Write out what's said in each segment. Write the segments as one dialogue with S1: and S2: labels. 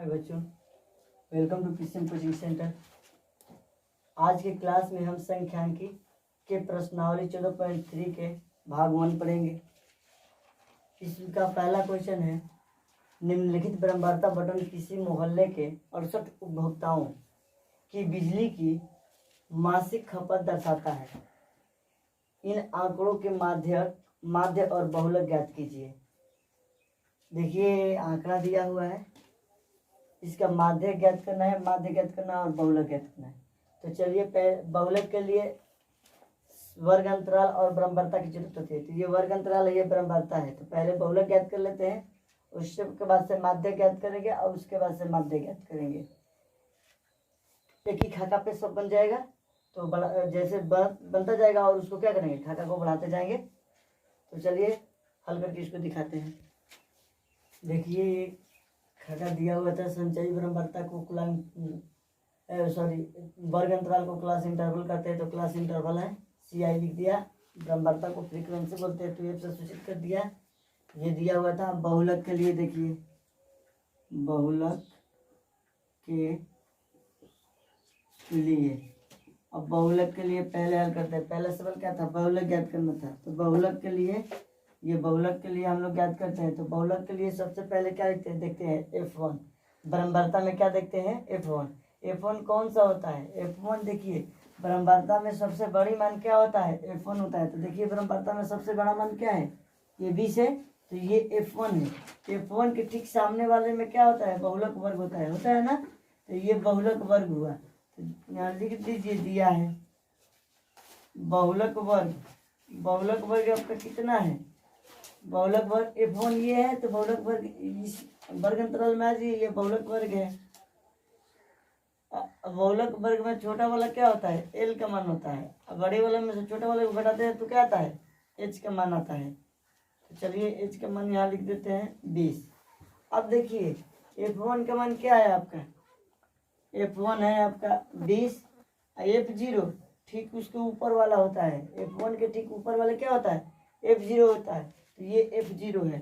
S1: हाय बच्चों, welcome to PCM coaching centre. आज के क्लास में हम संख्यांकी के प्रश्नावली 14.3 के भाग 1 पढ़ेंगे। इसका पहला क्वेश्चन है, निम्नलिखित ब्रह्मवार्ता बटन किसी मोहल्ले के 68 उपभोक्ताओं की बिजली की मासिक खपत दर्शाता है। इन आंकड़ों के माध्य और बहुलक ज्ञात कीजिए। देखिए आंकड़ा दिया हुआ है, इसका माध्य ज्ञात करना है, माध्य ज्ञात करना और बहुलक ज्ञात करना है। तो चलिए बहुलक के लिए वर्ग अंतराल और ब्रह्मवार्ता की जरूरत होती है। तो ये वर्ग अंतराल है, ये ब्रह्मवार्ता है। तो पहले बहुलक ज्ञात कर लेते हैं, उसके बाद से माध्य ज्ञात करेंगे और उसके बाद से माध्य ज्ञात करेंगे। एक ही खाका पे सब बन जाएगा, तो बड़ा जैसे बनता जाएगा और उसको क्या करेंगे, खाका को बढ़ाते जाएंगे। तो चलिए हल करके इसको दिखाते हैं। देखिए खाका दिया हुआ था, संचयी ब्रह्मवार्ता को वर्ग अंतराल को क्लास इंटरवल कहते हैं, तो क्लास इंटरवल है, CI लिख दिया। ब्रह्मवार्ता को फ्रीक्वेंसी बोलते हैं, तो F से सूचित कर दिया। ये दिया हुआ था। बहुलक के लिए देखिए, बहुलक के लिए अब बहुलक के लिए पहले हल करते हैं। पहला सवाल क्या था, बहुलक ज्ञात करना था। तो बहुलक के लिए बहुलक के लिए हम लोग ज्ञात करते हैं। तो बहुलक के लिए सबसे पहले क्या लिखते हैं, देखते हैं F1। ब्रह्मवार्ता में क्या देखते हैं, F1। F1 कौन सा होता है, F1 देखिए ब्रह्मवार्ता में सबसे बड़ी मान क्या होता है, F1 होता है। तो देखिए ब्रह्मवार्ता में सबसे बड़ा मान क्या है, ये 20 है, तो ये F1 है। F1 के ठीक सामने वाले में क्या होता है, बहुलक वर्ग होता है ना। तो ये बहुलक वर्ग हुआ। तो यहाँ लिख दीजिए, दिया है बहुलक वर्ग आपका कितना है, बहुलक वर्ग F1 ये है। तो बहुलक वर्ग इस वर्ग अंतराल में आ जाइए, ये बहुलक वर्ग है। बहुलक वर्ग में छोटा वाला क्या होता है, L का मान होता है। अब बड़े वाले में से छोटा वाले को घटाते हैं तो क्या आता है, H का मान आता है। तो चलिए H का मान यहाँ लिख देते हैं 20। अब देखिए F1 का मान क्या है आपका, F1 है आपका 20। F0 ठीक उसके ऊपर वाला होता है, F1 के ठीक ऊपर वाले क्या होता है, F0 होता है। तो ये F0 है।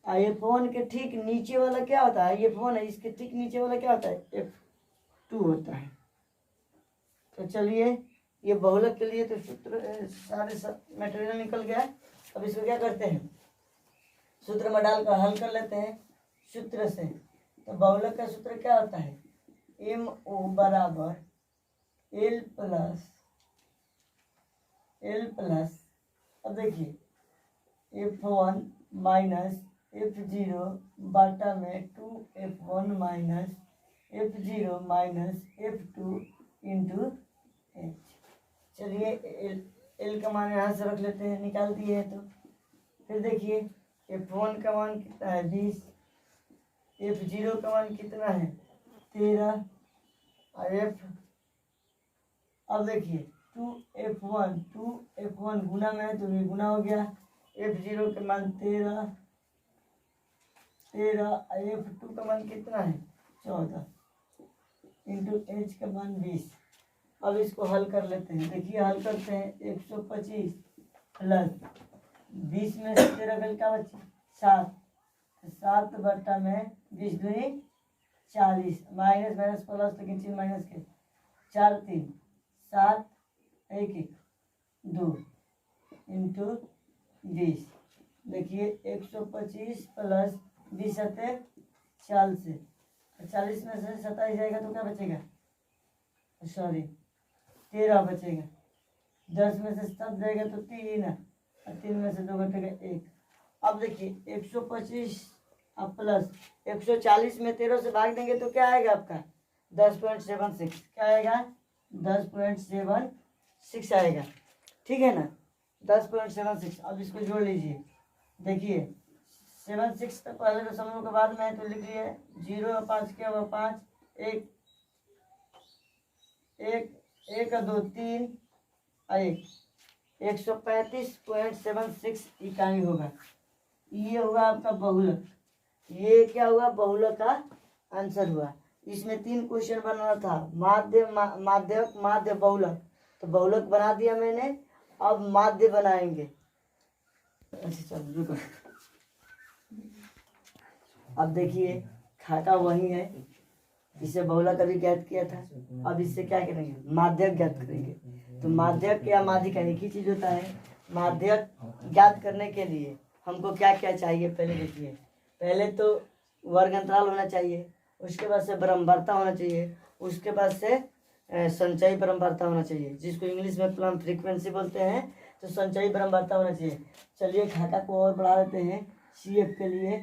S1: F1 के ठीक नीचे वाला क्या होता है, F1 है, इसके ठीक नीचे वाला क्या होता है, F2 होता है। तो चलिए ये बहुलक के लिए तो सूत्र सारे मटेरियल निकल गया। अब इसको क्या करते हैं, सूत्र में डालकर हल कर लेते हैं सूत्र से। तो बहुलक का सूत्र क्या होता है, MO बराबर L प्लस अब देखिए F1 माइनस F0 बाटा में 2F1 minus F0 minus F2 into H। चलिए L का मान यहाँ से रख लेते हैं, निकाल दिए हैं। तो फिर देखिए F1 का मान कितना है 20, F0 का मान कितना है 13 और अब देखिए 2F1 गुना में है तो ये गुना हो गया। F0 का मान 13 और F2 का मान कितना है 14 इंटू H का मान 20। अब इसको हल कर लेते हैं। देखिए हल करते हैं, 125 प्लस 20 में से 13 गल का बचे 7, 7 बट्टा में 20 दूनी 40, माइनस माइनस प्लस, लेकिन चिन्ह माइनस के 4 3 7 1 1 2 इंटू 20। देखिए 125 प्लस 20 सत्ते 40, 40 में से 27 जाएगा तो क्या बचेगा, सॉरी 13 बचेगा। 10 में से 7 जाएगा तो 3 और 3 में से 2 घटेगा 1। अब देखिए 125 अब प्लस 140 में 13 से भाग देंगे तो क्या आएगा आपका 10.76। क्या आएगा 10.76 आएगा, ठीक है ना, 10.76। अब इसको जोड़ लीजिए। देखिए 76 तक पहले तो समूह के बाद में है, तो लिख लिए 0 और 5 क्या हुआ 5 1 1 2 3 और 1 135.76 इकाई होगा। ये होगा आपका बहुलक। ये क्या हुआ, बहुलक का आंसर हुआ। इसमें 3 क्वेश्चन बनाना था, माध्य माध्यक माध्य बहुलक। तो बहुलक बना दिया मैंने, अब माध्य बनाएंगे। अच्छा चलो रुको। अब देखिए खाका वही है, इसे बहुलक अभी ज्ञात किया था। अब इससे क्या करेंगे, माध्यक ज्ञात करेंगे। तो माध्यक या माध्यिका एक ही चीज होता है। माध्यक ज्ञात करने के लिए हमको क्या क्या चाहिए, पहले देखिए। पहले तो वर्ग अंतराल होना चाहिए, उसके बाद से बारंबारता होना चाहिए, उसके बाद से संचयी बारंबारता होना चाहिए, जिसको इंग्लिश में प्लम फ्रीक्वेंसी बोलते हैं। तो संचयी बारंबारता होना चाहिए। चलिए घाटा को और बढ़ा देते हैं CF के लिए।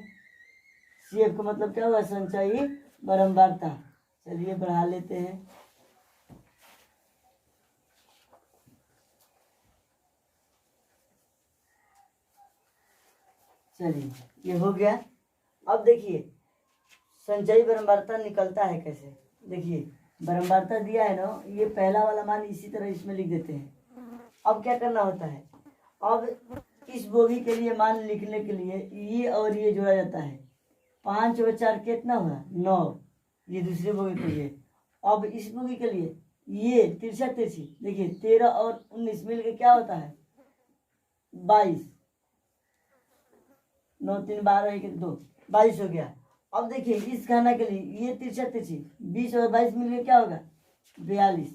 S1: CF का मतलब क्या हुआ, संचयी बारंबारता। चलिए बढ़ा लेते हैं। चलिए ये हो गया। अब देखिए संचयी बारंबारता निकलता है कैसे। देखिए बारंबारता दिया है ना, ये पहला वाला मान इसी तरह इसमें लिख देते हैं। अब क्या करना होता है, अब इस बोगी के लिए मान लिखने के लिए ये और ये जोड़ा जाता है। 5 और 4 कितना हुआ, 9। ये दूसरी बोगी के लिए। अब इस बोगी के लिए ये तिरछा तिरछी, देखिए 13 और 19 मिलकर क्या होता है, 22। 9 3 12 1 2 22 हो गया। अब देखिए इस खाना के लिए ये तिरछा तिरछी 20 और 22 मिलकर क्या होगा, 42।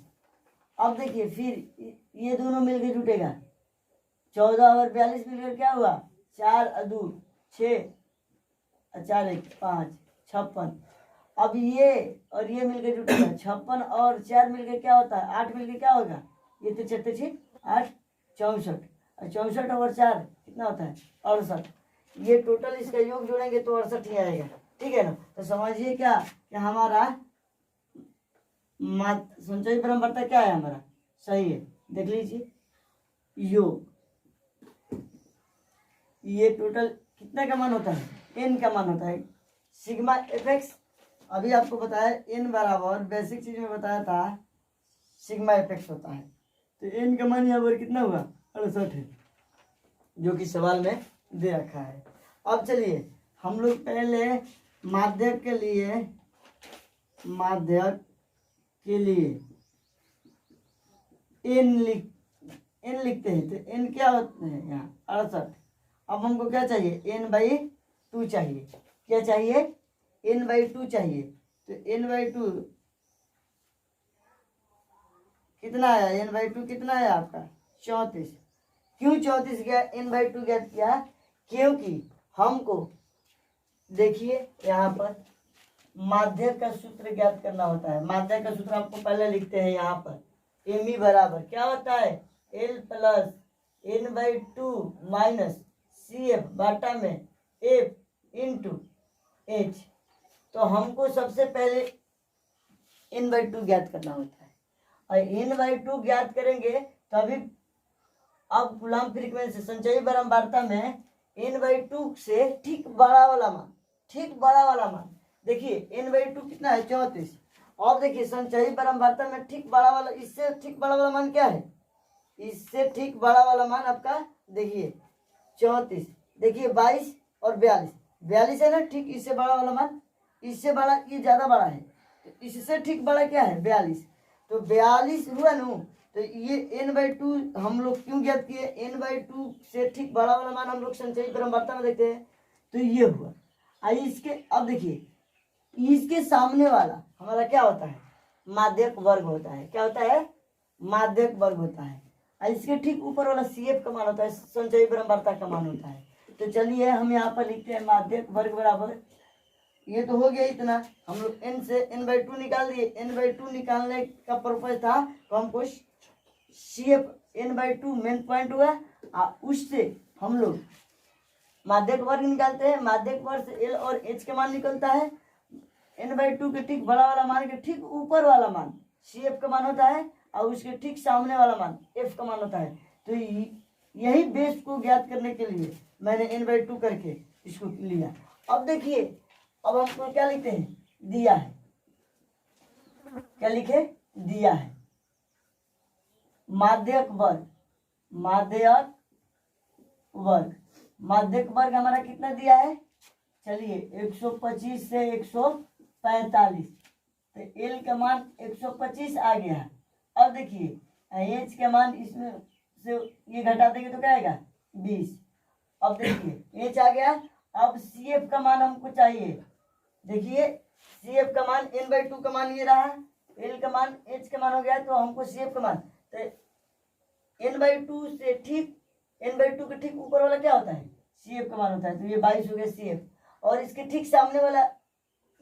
S1: अब देखिए फिर ये दोनों मिलकर जुटेगा, 14 और 42 मिलकर क्या हुआ, 4 और 2 6 और 4 1 5 56। अब ये और ये मिलकर जुटेगा, 56 और 4 मिलकर क्या होता है, 8 मिलकर क्या होगा, ये तिरछा तिरछी 8 64। और 64 और 4 कितना होता है, 68। ये टोटल इसका योग जोड़ेंगे तो 68 ही आएगा। ठीक है ना। तो समझिए क्या कि हमारा संचयी बारंबारता क्या है, हमारा सही है। देख लीजिए योग, ये टोटल कितने का मान होता है, n का मान होता है। सिग्मा fx अभी आपको बताया n बराबर, बेसिक चीज में बताया था सिग्मा fx होता है। तो n का मान यहाँ पर कितना हुआ, 68 है, जो कि सवाल में दे रखा है। अब चलिए हम लोग पहले माध्यक के लिए n लिखते हैं। तो n क्या होते हैं यहाँ 68। अब हमको क्या चाहिए, n/2 चाहिए। क्या चाहिए, n/2 चाहिए। तो n/2 कितना आया, n/2 कितना आया आपका 34। क्यों 34 गया, n/2 ज्ञात किया, क्योंकि हमको देखिए यहाँ पर माध्यक का सूत्र ज्ञात करना होता है। माध्यक का सूत्र आपको पहले लिखते हैं यहाँ पर, me बराबर क्या होता है, L plus n/2 minus CF बाटा में F इंटू H। तो हमको सबसे पहले n/2 ज्ञात करना होता है, और n/2 ज्ञात करेंगे तभी। अब कूलम्ब फ्रीक्वेंसी संचयी बारंबारता में n/2 से ठीक बड़ा वाला मान, देखिए n/2 कितना है 34। अब देखिए संचयी बारंबारता में ठीक बड़ा वाला, इससे ठीक बड़ा वाला मान क्या है, इससे ठीक बड़ा वाला मान आपका देखिए 34। देखिए 22 और 42 है ना, ठीक इससे बड़ा वाला मान, इससे बड़ा ये ज्यादा बड़ा है, तो इससे ठीक बड़ा क्या है 42। तो 42 हुआ ना। तो ये n/2 हम लोग क्यों ज्ञात किए, n/2 से ठीक बड़ा वाला मान हम लोग संचयी बारंबारता में देखते हैं। तो ये हुआ। इसके अब देखिए इसके सामने वाला हमारा क्या होता है, माध्यक वर्ग होता है। क्या होता है, माध्यक वर्ग होता है। और इसके ठीक ऊपर वाला CF का मान होता है, संचयी बारंबारता का मान होता है। तो चलिए हम यहाँ पर लिखते हैं माध्यक वर्ग बराबर, ये तो हो गया इतना। हम लोग n से n/2 निकाल दिए। n/2 निकालने का पर्पज था तो हमको CF n/2 मेन पॉइंट हुआ, उससे हम लोग माध्यक वर्ग निकालते हैं। माध्यक वर्ग से L और H के मान निकलता है। n/2 के ठीक बड़ा वाला मान के ठीक ऊपर वाला मान CF का मान होता है, और उसके ठीक सामने वाला मान F का मान होता है। तो यही बेस को ज्ञात करने के लिए मैंने n/2 करके इसको लिया। अब देखिए अब हमको क्या लिखते हैं, दिया है, क्या लिखे, दिया है माध्यक वर्ग। माध्यक वर्ग हमारा कितना दिया है, चलिए 125 से 145। तो L का मान 125 आ गया। अब देखिए H का मान इसमें से ये घटा देंगे तो क्या आएगा 20। अब देखिए H आ गया। अब CF का मान हमको चाहिए, देखिए सी एफ का मान n/2 का मान ये रहा, एल का मान एच का मान हो गया, तो हमको सी एफ का मान, तो n/2 से ठीक n/2 के ठीक ऊपर वाला क्या होता है, सी एफ का मान होता है, तो ये 22 हो गया सी एफ। और इसके ठीक सामने वाला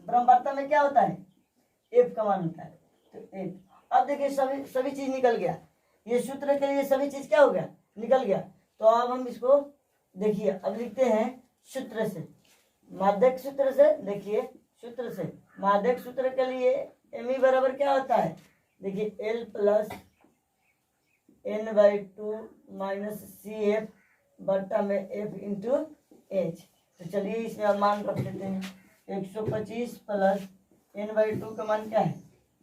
S1: ब्रह्मवार्ता में क्या होता है, एफ का मान होता है, तो एफ। अब देखिए सभी सभी चीज निकल गया, ये सूत्र के लिए सभी चीज क्या हो गया, निकल गया। तो अब हम इसको देखिए, अब लिखते हैं सूत्र से, माध्यक सूत्र से, देखिए सूत्र से, माध्यक सूत्र के लिए एम ई बराबर क्या होता है, देखिए L plus n/2 minus C F बट्टा में एफ इंटू एच। तो चलिए इसमें हम मान रख देते हैं, 125 प्लस n/2 का मान क्या है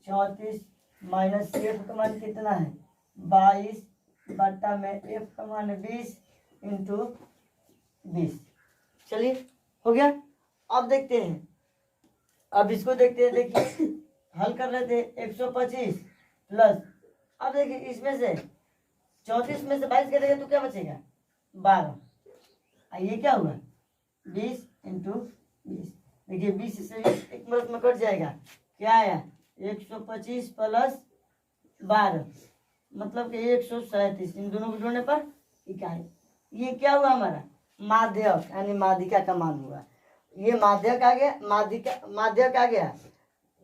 S1: 34 माइनस सी एफ का मान कितना है 22 बट्टा में एफ का मान 20 इंटू 20। चलिए हो गया। अब देखते हैं, अब इसको देखते हैं, देखिए हल कर रहे थे 125 प्लस, अब देखिए इसमें से 34 में से 22 कटेगा तो क्या बचेगा 12, ये क्या हुआ 20 इंटू 20, देखिए 20 से एक मिनट में कट जाएगा, क्या आया 125 प्लस 12 मतलब कि 137, इन दोनों को जोड़ने पर इकाई। ये क्या हुआ हमारा माध्यक यानी माध्यिका का मान हुआ, ये माध्यक आ गया, माध्यक आ गया,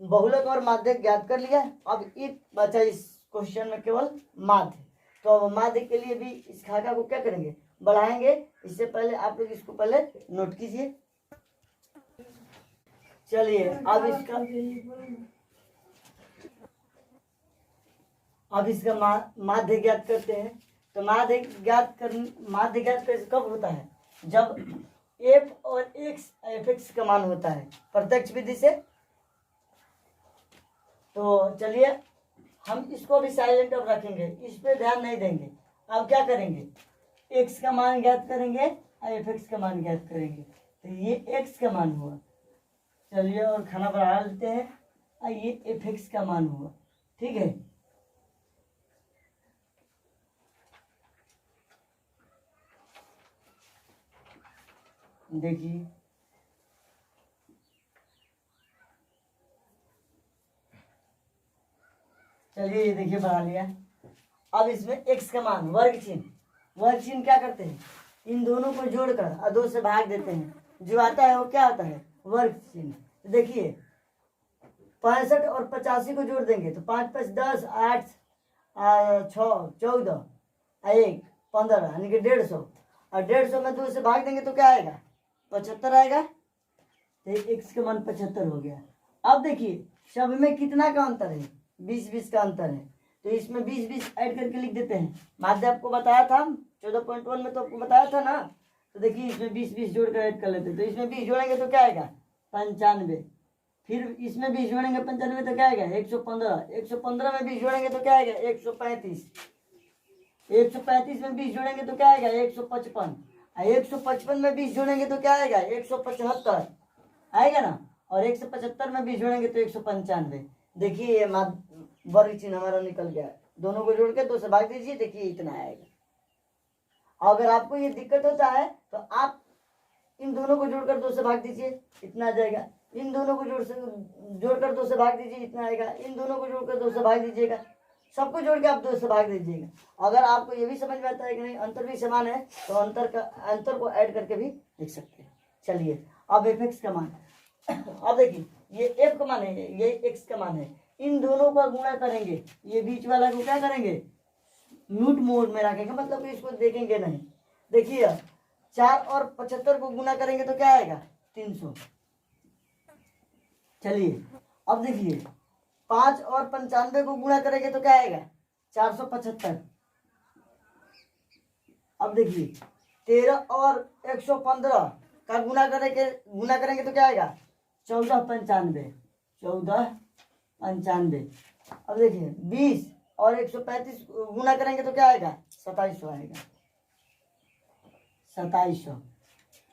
S1: बहुलक और माध्यक ज्ञात कर लिया। अब एक बचा इस क्वेश्चन में केवल माध्य, तो अब माध्य के लिए भी इस खाका को क्या करेंगे बढ़ाएंगे। इससे पहले आप लोग इसको पहले नोट कीजिए। चलिए अब इसका माध्य ज्ञात करते हैं। तो माध्य ज्ञात कब होता है, जब एफ और एक्स एफ एक्स का मान होता है प्रत्यक्ष विधि से। तो चलिए हम इसको भी साइलेंट अब रखेंगे, इस पे ध्यान नहीं देंगे। अब क्या करेंगे, एक्स का मान ज्ञात करेंगे और एफ एक्स का मान ज्ञात करेंगे। तो ये एक्स का मान हुआ, चलिए और खाना बढ़ा लेते हैं, और ये एफ एक्स का मान हुआ, ठीक है। देखिए चलिए ये देखिए बढ़ा लिया। अब इसमें x का मान वर्ग चिन्ह क्या करते हैं, इन दोनों को जोड़कर और 2 से भाग देते हैं, जो आता है वो क्या आता है वर्ग चिन्ह। तो देखिए 65 और 85 को जोड़ देंगे तो 5 5 10 8 6 14 1 15 यानी कि 150, और 150 में 2 से भाग देंगे तो क्या आएगा 75 आएगा। तो x का मान 75 हो गया। अब देखिए सब में कितना का अंतर है 20-20 का अंतर है, तो इसमें 20-20 ऐड करके लिख देते हैं। माध्य आपको बताया था 14.1 में, तो आपको बताया था ना। तो देखिए इसमें 20-20 जोड़कर ऐड कर लेते हैं, तो इसमें 20 जोड़ेंगे तो क्या आएगा 95, फिर इसमें 20 जोड़ेंगे 95 तो क्या आएगा 115, 115 में 20 जोड़ेंगे तो क्या आएगा 135, 135 में 20 जोड़ेंगे तो क्या आएगा 155, 155 में 20 जोड़ेंगे तो क्या आएगा 175 आएगा ना, और 175 में 20 जोड़ेंगे तो 195। देखिए ये वर्ग चिन्ह हमारा निकल गया, दोनों को जोड़ के 2 से भाग दीजिए, देखिए इतना आएगा। अगर आपको ये दिक्कत होता है तो आप इन दोनों को जोड़कर 2 से भाग दीजिए, इतना आ जाएगा। इन दोनों को जोड़कर 2 से भाग दीजिए, इतना आएगा। इन दोनों को जोड़कर 2 से भाग दीजिएगा, सबको जोड़ के आप 2 से भाग दीजिएगा। अगर आपको ये भी समझ में आता है कि नहीं अंतर भी समान है, तो अंतर को ऐड करके भी लिख सकते हैं। चलिए अब एफ एक्स का मान, अब देखिए ये एफ का मान है, ये एक्स का मान है, इन दोनों का गुणा करेंगे, ये बीच वाला को क्या करेंगे म्यूट मोड में रखेंगे, मतलब कि इसको देखेंगे नहीं। देखिए 4 और 75 को गुणा करेंगे तो क्या आएगा 300। चलिए अब देखिए 5 और 95 को गुणा करेंगे तो क्या आएगा 475। अब देखिए 13 और 115 का गुणा करेंगे तो क्या आएगा 1495। अब देखिए 20 और 135 गुणा करेंगे तो क्या आएगा 2700 आएगा, 2700।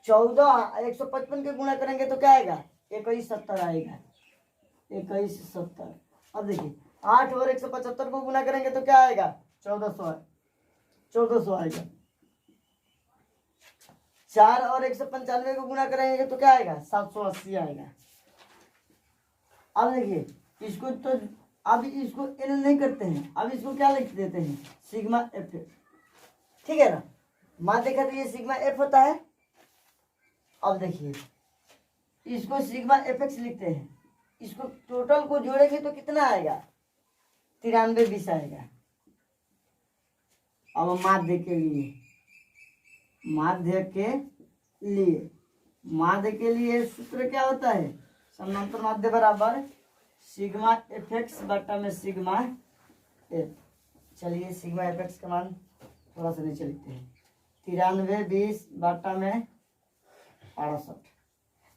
S1: 14 155 के गुणा करेंगे तो क्या आएगा 2170 आएगा, 2170। अब देखिए 8 और 175 को गुणा करेंगे तो क्या आएगा 1400 आएगा। 4 और 195 को गुणा करेंगे तो क्या आएगा 780 आएगा। अब देखिए इसको तो अब इसको एन नहीं करते हैं, अब इसको क्या लिख देते हैं, सिग्मा एफ। ठीक है ना, मान देखा तो ये सिग्मा एफ होता है। अब देखिए इसको सिग्मा एफ एक्स लिखते हैं, इसको टोटल को जोड़ेंगे तो कितना आएगा, 93 आएगा। अब माध्य के लिए, माध्य के लिए सूत्र क्या होता है, समांतर माध्य बराबर सिग्मा एफ एक्स बटा में सिग्मा एफ। चलिए सिग्मा एफ एक्स का मान थोड़ा सा नीचे लिखते हैं, 93 बटा में 68।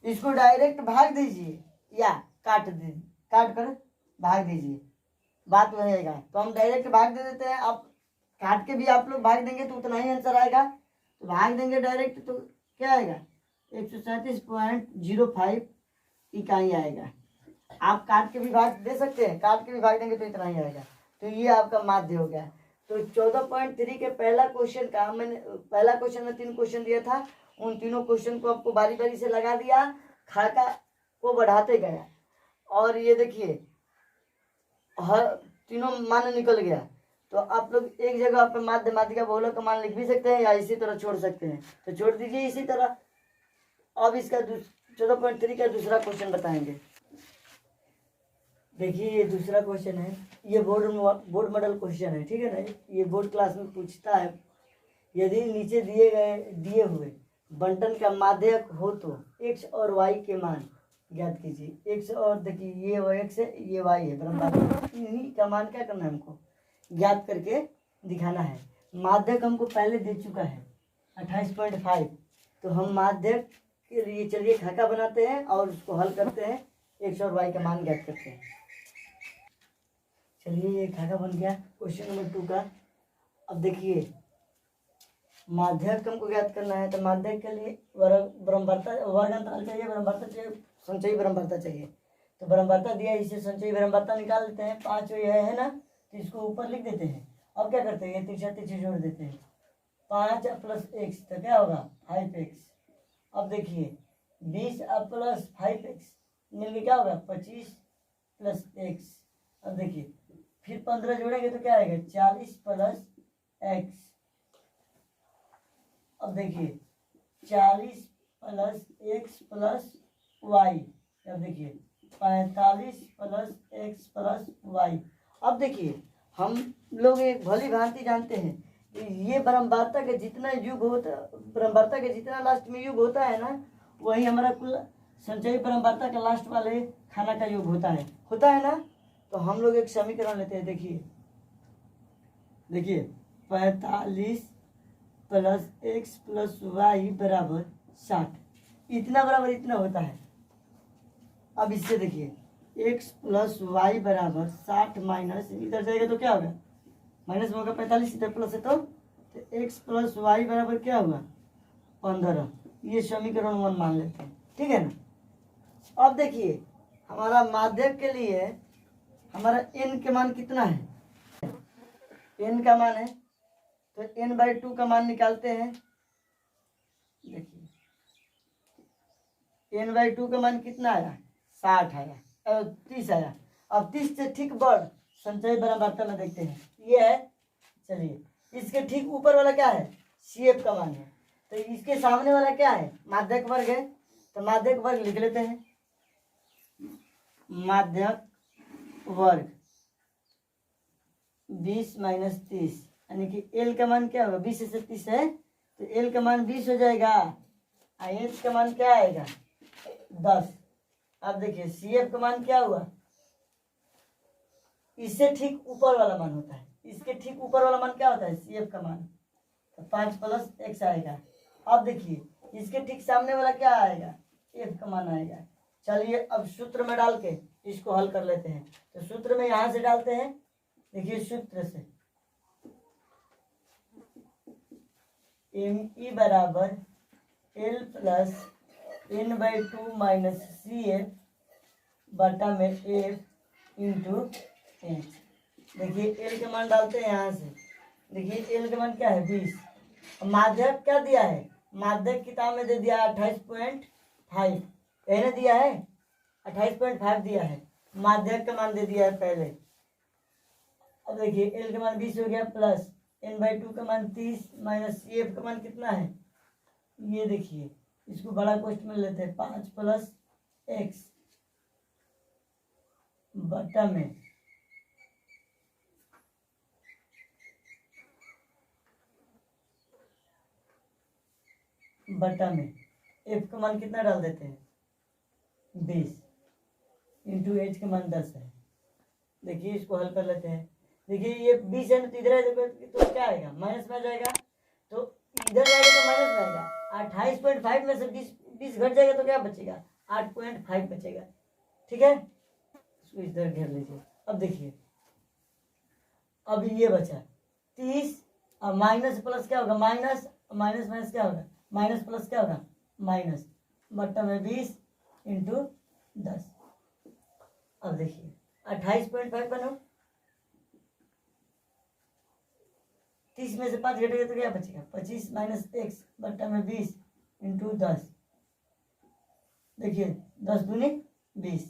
S1: इसको डायरेक्ट भाग दीजिए या काट कर भाग दीजिए, बात वही आएगा। तो हम डायरेक्ट भाग दे देते हैं, आप काट के भी आप लोग भाग देंगे तो उतना ही आंसर आएगा। तो भाग देंगे डायरेक्ट तो क्या आएगा, 137.05 इकाई आएगा। आप काट के भी भाग दे सकते हैं, काट के भी भाग देंगे तो इतना ही आएगा। तो ये आपका माध्य हो गया। तो 14.3 के पहला क्वेश्चन का मैंने, पहला क्वेश्चन में 3 क्वेश्चन दिया था, उन तीनों क्वेश्चन को आपको बारी बारी से लगा दिया, खाका को बढ़ाते गया, और ये देखिए हर तीनों मान निकल गया। तो आप लोग एक जगह पे माध्य माध्यिका बहुलक का मान लिख भी सकते हैं या इसी तरह छोड़ सकते हैं, तो छोड़ दीजिए इसी तरह। अब इसका 14.3 का दूसरा क्वेश्चन बताएंगे। देखिए ये दूसरा क्वेश्चन है, ये बोर्ड मॉडल क्वेश्चन है। ठीक है ना, ये बोर्ड क्लास में पूछता है, यदि नीचे दिए हुए बंटन का माध्यक हो तो x और y के मान ज्ञात कीजिए। x और देखिए ये x है, ये y है, बराबर इन्हीं का मान क्या करना है, हमको ज्ञात करके दिखाना है। माध्यक हमको पहले दे चुका है 28.5। तो हम माध्यक के लिए चलिए खाका बनाते हैं और उसको हल करते हैं, x और y का मान ज्ञात करते हैं। चलिए ये खाका बन गया क्वेश्चन नंबर 2 का। अब देखिए माध्यक हमको ज्ञात करना है, तो माध्यक के लिए वर्ग अंतराल चाहिए, ब्रह्मवार्ता चाहिए, संचयी ब्रह्मवार्ता चाहिए। तो ब्रह्मवार्ता दिया, इसे संचयी ब्रह्मवार्ता निकाल लेते हैं। 5 ये है ना, तो इसको ऊपर लिख देते हैं। अब क्या करते हैं, ये तिरछा जोड़ देते हैं, 5 + x तो क्या होगा 5x। अब देखिए 20 + 5x मिलके क्या होगा 25 + x। अब देखिए फिर 15 जोड़ेंगे तो क्या आएगा 40 + x। अब देखिए 40 + x + y। अब देखिए 45 + x + y। अब देखिए हम लोग एक भली भांति जानते हैं कि ये ब्रह्मवार्ता के जितना युग होता, ब्रह्मवार्ता के जितना लास्ट में युग होता है ना, वही हमारा कुल संचयी ब्रह्मवार्ता के लास्ट वाले खाना का योग होता है ना। तो हम लोग एक समीकरण लेते हैं। देखिए 45 + x + y बराबर 60, इतना बराबर इतना होता है। अब इससे देखिए x + y बराबर 60 माइनस इधर जाएगा तो क्या होगा माइनस में होगा 45, इधर प्लस है तो x + y बराबर क्या होगा 15। ये समीकरण 1 मान लेते हैं। ठीक है ना। अब देखिए हमारा माध्यक के लिए हमारा n के मान कितना है, n का मान है तो n/2 का मान निकालते हैं। देखिए n/2 का मान कितना आया 60 आया, 30 आया। अब 30 से ठीक बढ़ संचयी ब्रह्मवार्ता में देखते हैं, ये है। चलिए इसके ठीक ऊपर वाला क्या है CF का मान है, तो इसके सामने वाला क्या है माध्यक वर्ग है, तो माध्यक वर्ग लिख लेते हैं। माध्यक वर्ग 20 - 30 यानी कि L का मान क्या होगा 20 से 30 है, तो L का मान 20 हो जाएगा, H का मान क्या आएगा 10। अब देखिए CF का मान क्या हुआ, इससे ठीक ऊपर वाला मान होता है, इसके ठीक ऊपर वाला मान क्या होता है CF का मान, तो 5 + x आएगा। अब देखिए इसके ठीक सामने वाला क्या आएगा F का मान आएगा। चलिए अब सूत्र में डाल के इसको हल कर लेते हैं। तो सूत्र में यहाँ से डालते हैं, देखिए सूत्र से ME बराबर L + n/2 - CF बटा में F × H। देखिए L के मान डालते हैं यहाँ से, देखिए L के मान क्या है 20। माध्यक क्या दिया है, माध्यक किताब में दे दिया 28.5, यही ना दिया है 28.5 दिया है। माध्यक का मान दे दिया है पहले। अब देखिए एल का मान 20 हो गया प्लस n/2 का मान 30 माइनस एफ का मान कितना है, ये देखिए इसको बड़ा क्वेश्चन में लेते हैं 5 प्लस x बटा में एफ का मान कितना डाल देते हैं 20 इंटू एच का मान 10 है। देखिए इसको हल कर लेते हैं। देखिए ये 20 है तो इधर तो क्या आएगा माइनस में आ जाएगा, तो इधर जाएगा तो माइनस में आएगा। 28.5 में से 20 घट जाएगा तो क्या बचेगा 8.5 बचेगा। ठीक है, इसको इधर घेर लीजिए। अब देखिए अब ये बचा 30 और माइनस प्लस क्या होगा माइनस माइनस माइनस क्या होगा माइनस प्लस क्या होगा माइनस बट्टा में 20 इंटू 10। अब देखिए 28.5 बनो 30 में से 5 घटेगा तो क्या बचेगा 25 माइनस एक्स बट्टा में 20 इंटू 10। देखिए 10 दूनी 20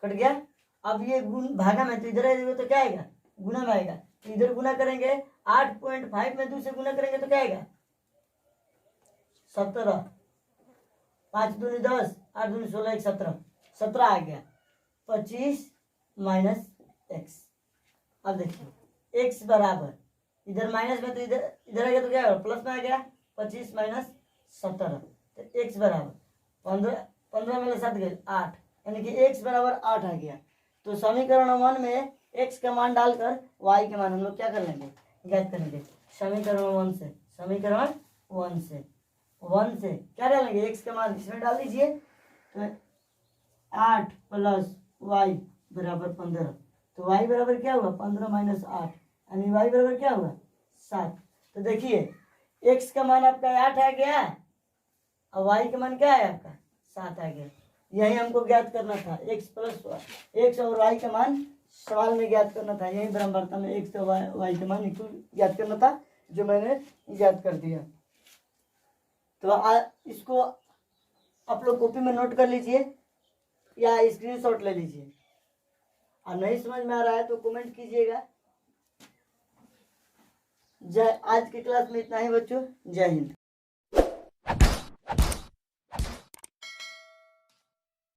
S1: कट गया। अब ये गुण भागा में तो इधर आएगा तो क्या आएगा गुना में आएगा, तो इधर गुना करेंगे 8.5 में 2 से गुना करेंगे तो क्या आएगा 17, 5 दूनी 10 8 दूनी 16 1 17 17 आ गया 25 माइनस एक्स। अब देखिए एक्स बराबर इधर माइनस में तो इधर आ गया तो क्या होगा प्लस में आ गया 25 माइनस 17 तो एक्स बराबर 15 में 7 गए 8 यानी कि एक्स बराबर 8 आ गया। तो समीकरण 1 में एक्स का मान डालकर वाई का मान हम लोग क्या कर लेंगे ज्ञात करेंगे। समीकरण 1 से क्या डालेंगे एक्स का मान इसमें डाल दीजिए तो 8 प्लस वाई बराबर 15। तो वाई बराबर क्या हुआ 15 माइनस 8 यानी वाई बराबर क्या हुआ 7। तो देखिए एक्स का मान आपका 8 आ गया और वाई का मान क्या है आपका 7 आ गया। यही हमको ज्ञात करना था एक्स प्लस एक्स और वाई का मान सवाल में ज्ञात करना था। यही बराबरता में एक्स और वाई का मान इक्वल ज्ञात करना था जो मैंने ज्ञात कर दिया। तो इसको आप लोग कॉपी में नोट कर लीजिए या स्क्रीनशॉट ले लीजिए। और नहीं समझ में आ रहा है तो कमेंट कीजिएगा। आज की क्लास में इतना ही बच्चों, जय हिंद।